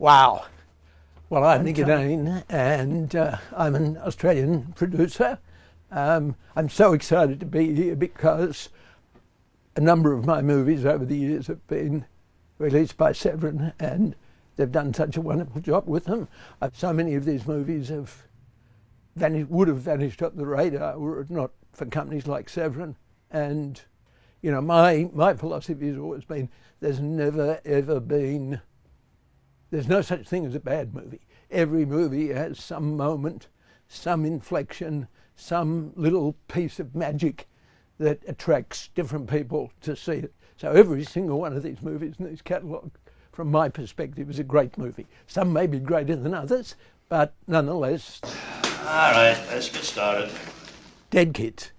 Wow. Well, I'm Tony Ginnane, and I'm an Australian producer. I'm so excited to be here because a number of my movies over the years have been released by Severin, and they've done such a wonderful job with them. So many of these movies would have vanished up the radar were it not for companies like Severin. And you know, my philosophy has always been there's no such thing as a bad movie. Every movie has some moment, some inflection, some little piece of magic that attracts different people to see it. So every single one of these movies in this catalogue, from my perspective, is a great movie. Some may be greater than others, but nonetheless. All right, let's get started. Dead Kids.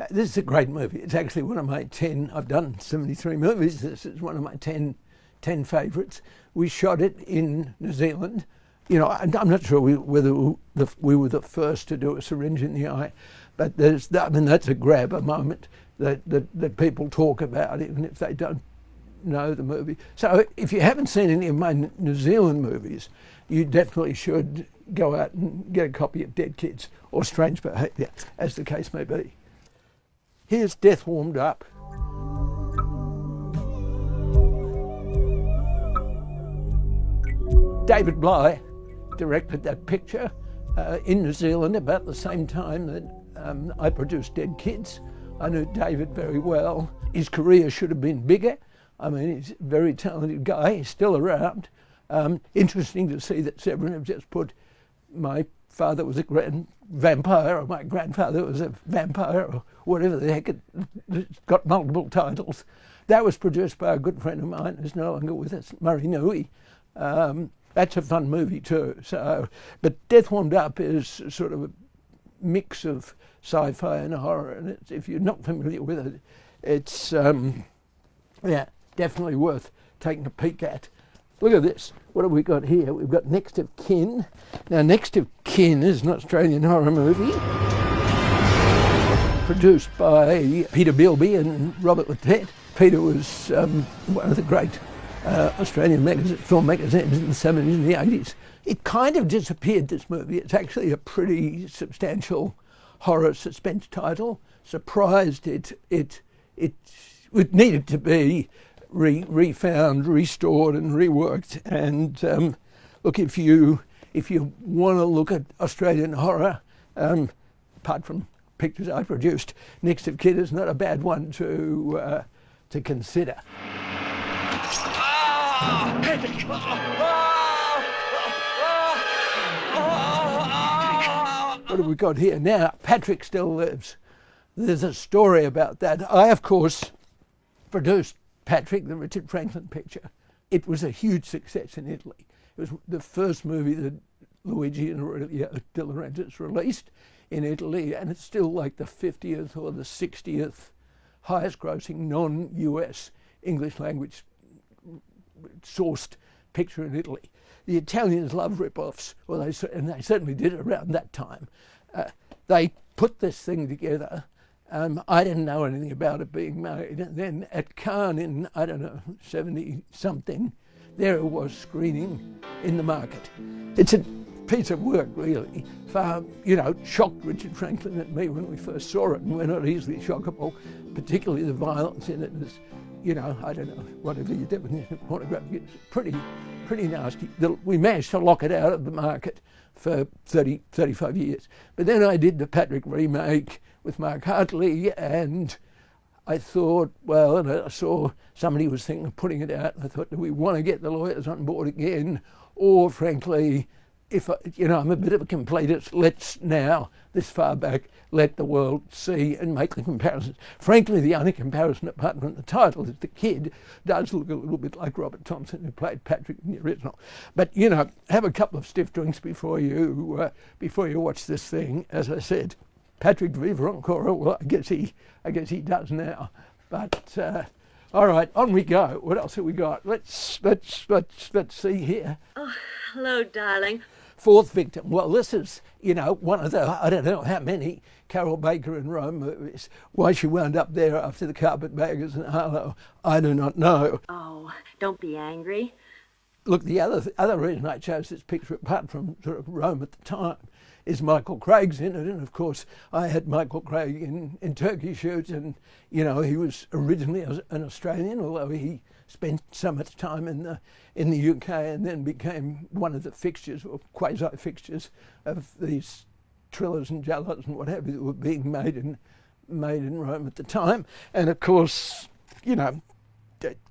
This is a great movie. It's actually one of my 10, I've done 73 movies, this is one of my 10 favourites. We shot it in New Zealand. You know, I'm not sure whether we were the first to do a syringe in the eye, but that's a grabber moment that people talk about, even if they don't know the movie. So if you haven't seen any of my New Zealand movies, you definitely should go out and get a copy of Dead Kids or Strange Behaviour, as the case may be. Here's Death Warmed Up. David Bly directed that picture in New Zealand about the same time that I produced Dead Kids. I knew David very well. His career should have been bigger. I mean, he's a very talented guy. He's still around. Interesting to see that Severin have just put my father was a vampire, or my grandfather was a vampire, or whatever the heck. It's got multiple titles. That was produced by a good friend of mine who's no longer with us, Murray Nui. That's a fun movie too. So, but Death Warmed Up is sort of a mix of sci-fi and horror, and if you're not familiar with it, it's definitely worth taking a peek at. Look at this. What have we got here? We've got Next of Kin. Now, Next of Kin is an Australian horror movie produced by Peter Bilby and Robert Lettet. Peter was one of the great Australian film magazines in the 70s and the 80s. It kind of disappeared, this movie. It's actually a pretty substantial horror suspense title. Surprised it needed to be refound, restored and reworked. And look, if you want to look at Australian horror, apart from pictures I produced, Next of Kin is not a bad one to consider. What have we got here? Now, Patrick Still Lives. There's a story about that. I, of course, produced Patrick, the Richard Franklin picture. It was a huge success in Italy. It was the first movie that Luigi and Aurelia De Laurentiis released in Italy, and it's still like the 50th or the 60th highest grossing non-US English language sourced picture in Italy. The Italians love rip-offs, and they certainly did around that time. They put this thing together. I didn't know anything about it being made, and then at Cannes in, 70-something, there it was screening in the market. It's a piece of work, really. Shocked Richard Franklin and me when we first saw it, and we're not easily shockable, particularly the violence in it is, whatever your definition of pornography is, pretty nasty. We managed to lock it out of the market for 35 years. But then I did the Patrick remake with Mark Hartley, and I thought, and I saw somebody was thinking of putting it out, and I thought, do we want to get the lawyers on board again? Or frankly, if I'm a bit of a completist, let's now, this far back, let the world see and make the comparisons. Frankly, the only comparison apart from the title is the kid does look a little bit like Robert Thompson, who played Patrick in the original. But have a couple of stiff drinks before you watch this thing. As I said, Patrick Viva Ancora. Well, I guess he does now. But all right, on we go. What else have we got? Let's see here. Oh, hello, darling. Fourth Victim. Well, this is, one of the, I don't know how many Carol Baker in Rome movies. Why she wound up there after the Carpetbaggers and Harlow, I do not know. Oh, don't be angry. look, the other reason I chose this picture, apart from sort of Rome at the time, is Michael Craig's in it. And of course, I had Michael Craig in Turkey shoots, and he was originally an Australian, although he spent so much time in the UK and then became one of the fixtures or quasi-fixtures of these thrillers and giallos and whatever that were being made in Rome at the time. And of course,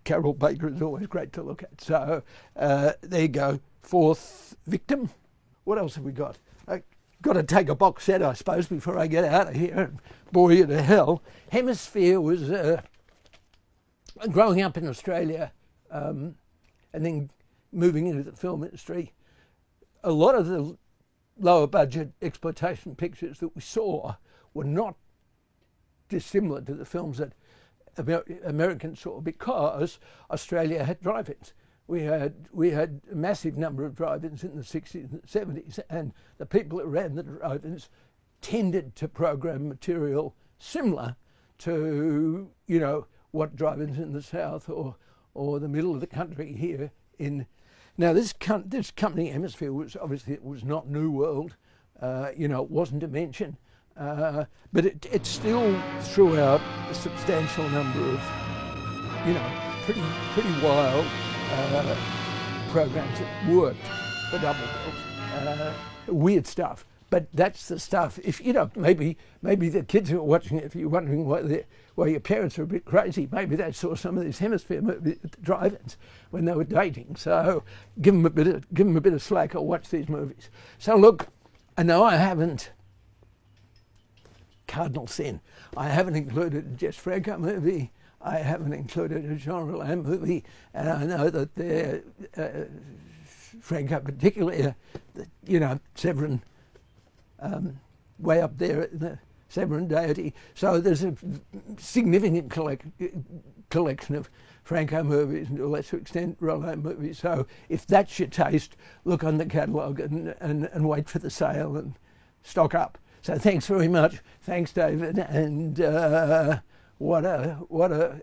Carol Baker is always great to look at. So there you go, fourth victim. What else have we got? I got to take a box set, I suppose, before I get out of here and bore you to hell. Hemisphere was growing up in Australia and then moving into the film industry. A lot of the lower budget exploitation pictures that we saw were not dissimilar to the films that Americans saw, because Australia had drive-ins. We had a massive number of drive-ins in the 60s and 70s, and the people that ran the drive-ins tended to program material similar to what drive-ins in the south or the middle of the country here in. Now this company Hemisphere was not New World, it wasn't Dimension. But it still threw out a substantial number of, pretty wild programs that worked for double bills. Weird stuff. But that's the stuff. If maybe the kids who are watching it, if you're wondering why your parents are a bit crazy, maybe they saw some of these Hemisphere movies at the drive-ins when they were dating. So give them a bit of slack or watch these movies. So look, I know I haven't. Cardinal sin. I haven't included a Jess Franco movie. I haven't included a Jean Rollin movie, and I know that they're Franco particularly, Severin, way up there in the Severin deity. So there's a significant collection of Franco movies, and to a lesser extent Rollin movies. So if that's your taste, look on the catalogue and wait for the sale and stock up. So thanks very much. Thanks, David. And what a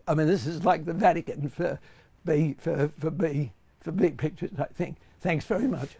I mean, this is like the Vatican for B pictures, I think. Thanks very much.